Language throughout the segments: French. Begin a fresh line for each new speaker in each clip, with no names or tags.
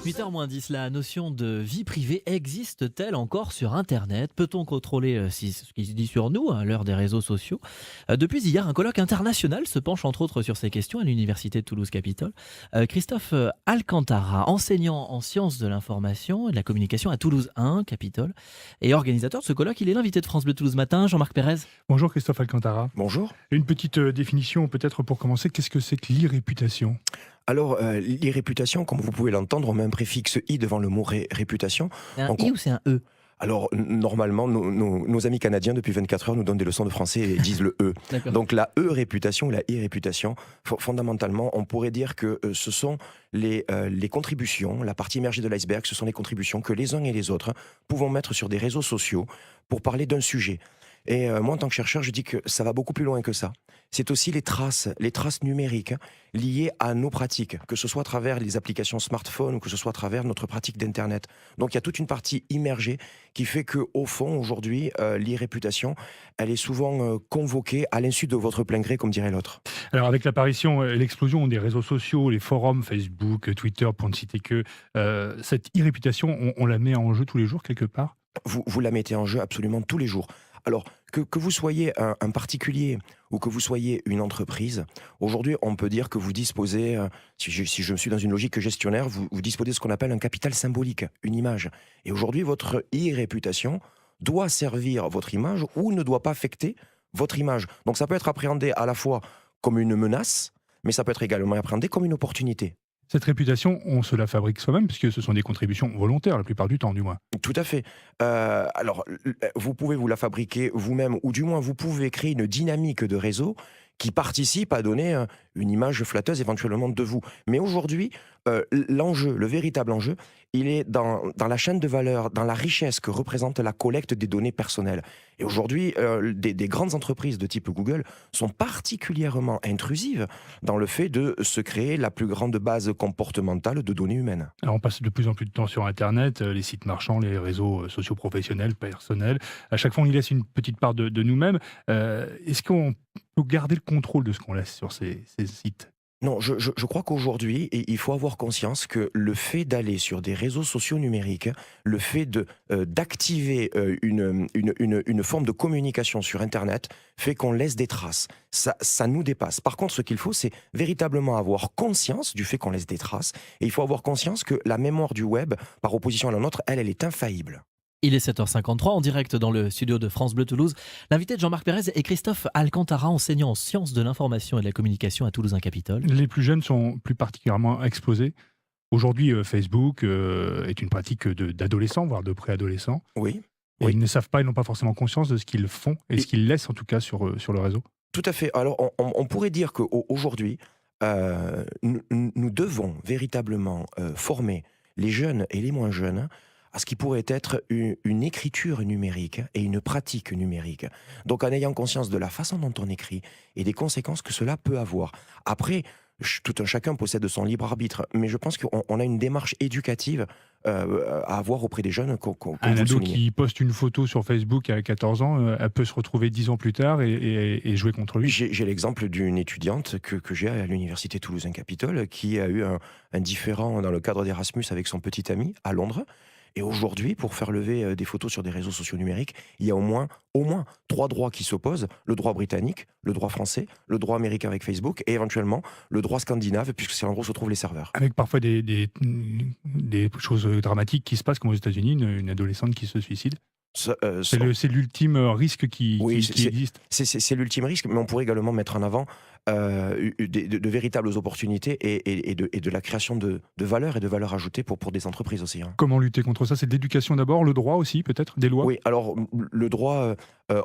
8h moins 10, la notion de vie privée existe-t-elle encore sur Internet? Peut-on contrôler ce qui se dit sur nous à l'heure des réseaux sociaux? Depuis hier, un colloque international se penche entre autres sur ces questions à l'Université de Toulouse-Capitole. Christophe Alcantara, enseignant en sciences de l'information et de la communication à Toulouse 1, Capitole, et organisateur de ce colloque, il est l'invité de France Bleu Toulouse Matin. Jean-Marc Pérez.
Bonjour Christophe Alcantara.
Bonjour.
Une petite définition peut-être pour commencer. Qu'est-ce que c'est que l'irréputation ?
Alors, l'irréputation, comme vous pouvez l'entendre, on met un préfixe « i » devant le mot réputation.
C'est un I ou c'est un E?
Alors, normalement, nos amis canadiens, depuis 24 heures, nous donnent des leçons de français et disent le « e ». Donc, la e-réputation ou la i-réputation, fondamentalement, on pourrait dire que ce sont les contributions, la partie émergée de l'iceberg, ce sont les contributions que les uns et les autres pouvons mettre sur des réseaux sociaux pour parler d'un sujet. Et moi, en tant que chercheur, je dis que ça va beaucoup plus loin que ça. C'est aussi les traces numériques liées à nos pratiques, que ce soit à travers les applications smartphone ou que ce soit à travers notre pratique d'Internet. Donc, il y a toute une partie immergée qui fait qu'au fond, aujourd'hui, l'irréputation, elle est souvent convoquée à l'insu de votre plein gré, comme dirait l'autre.
Alors avec l'apparition et l'explosion des réseaux sociaux, les forums, Facebook, Twitter, pour ne citer que, cette irréputation, on la met en jeu tous les jours quelque part ?
Vous la mettez en jeu absolument tous les jours. Alors, que vous soyez un particulier ou que vous soyez une entreprise, aujourd'hui, on peut dire que vous disposez, si je suis dans une logique gestionnaire, vous disposez de ce qu'on appelle un capital symbolique, une image. Et aujourd'hui, votre e-réputation doit servir votre image ou ne doit pas affecter votre image. Donc, ça peut être appréhendé à la fois comme une menace, mais ça peut être également appréhendé comme une opportunité.
Cette réputation, on se la fabrique soi-même puisque ce sont des contributions volontaires la plupart du temps du moins.
Tout à fait. Alors, vous pouvez vous la fabriquer vous-même, ou du moins vous pouvez créer une dynamique de réseau qui participe à donner une image flatteuse éventuellement de vous. Mais aujourd'hui, l'enjeu, le véritable enjeu, il est dans la chaîne de valeur, dans la richesse que représente la collecte des données personnelles. Et aujourd'hui, des grandes entreprises de type Google sont particulièrement intrusives dans le fait de se créer la plus grande base comportementale de données humaines.
Alors on passe de plus en plus de temps sur Internet, les sites marchands, les réseaux sociaux professionnels, personnels. À chaque fois, on y laisse une petite part de nous-mêmes. Est-ce qu'on peut garder le contrôle de ce qu'on laisse sur ces sites ?
Non, je crois qu'aujourd'hui, il faut avoir conscience que le fait d'aller sur des réseaux sociaux numériques, le fait d'activer une forme de communication sur Internet, fait qu'on laisse des traces. Ça nous dépasse. Par contre, ce qu'il faut, c'est véritablement avoir conscience du fait qu'on laisse des traces. Et il faut avoir conscience que la mémoire du web, par opposition à la nôtre, elle est infaillible.
Il est 7h53 en direct dans le studio de France Bleu Toulouse. L'invité de Jean-Marc Pérez est Christophe Alcantara, enseignant en sciences de l'information et de la communication à Toulouse 1 Capitole.
Les plus jeunes sont plus particulièrement exposés. Aujourd'hui, Facebook est une pratique d'adolescents, voire de préadolescents.
Oui.
Et
Oui.
ils ne savent pas, ils n'ont pas forcément conscience de ce qu'ils font et ce qu'ils laissent en tout cas sur le réseau.
Tout à fait. Alors, on pourrait dire qu'aujourd'hui, nous devons véritablement former les jeunes et les moins jeunes à ce qui pourrait être une écriture numérique et une pratique numérique. Donc, en ayant conscience de la façon dont on écrit et des conséquences que cela peut avoir. Après, tout un chacun possède son libre arbitre, mais je pense qu'on a une démarche éducative à avoir auprès des jeunes.
Un ado qui poste une photo sur Facebook à 14 ans, elle peut se retrouver 10 ans plus tard et jouer contre lui.
J'ai l'exemple d'une étudiante que j'ai à l'Université Toulouse 1 Capitole qui a eu un différend dans le cadre d'Erasmus avec son petit ami à Londres. Et aujourd'hui, pour faire lever des photos sur des réseaux sociaux numériques, il y a au moins 3 droits qui s'opposent. Le droit britannique, le droit français, le droit américain avec Facebook et éventuellement le droit scandinave, puisque c'est l'endroit où se trouvent les serveurs.
Avec parfois des choses dramatiques qui se passent, comme aux États-Unis, une adolescente qui se suicide. C'est l'ultime risque qui existe.
C'est l'ultime risque, mais on pourrait également mettre en avant de véritables opportunités et de la création de valeur et de valeur ajoutée pour des entreprises aussi. Hein.
Comment lutter contre ça ? C'est de l'éducation d'abord, le droit aussi peut-être, des lois ?
Oui, alors le droit,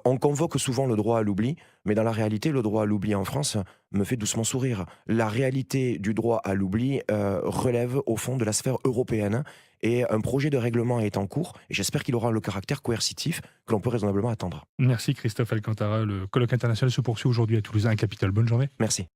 on convoque souvent le droit à l'oubli, mais dans la réalité, le droit à l'oubli en France me fait doucement sourire. La réalité du droit à l'oubli relève au fond de la sphère européenne et un projet de règlement est en cours et j'espère qu'il aura le caractère coercitif que l'on peut raisonnablement attendre.
Merci Christophe Alcantara. Le colloque international se poursuit aujourd'hui à Toulouse 1 Capitole. Bonne journée.
Merci.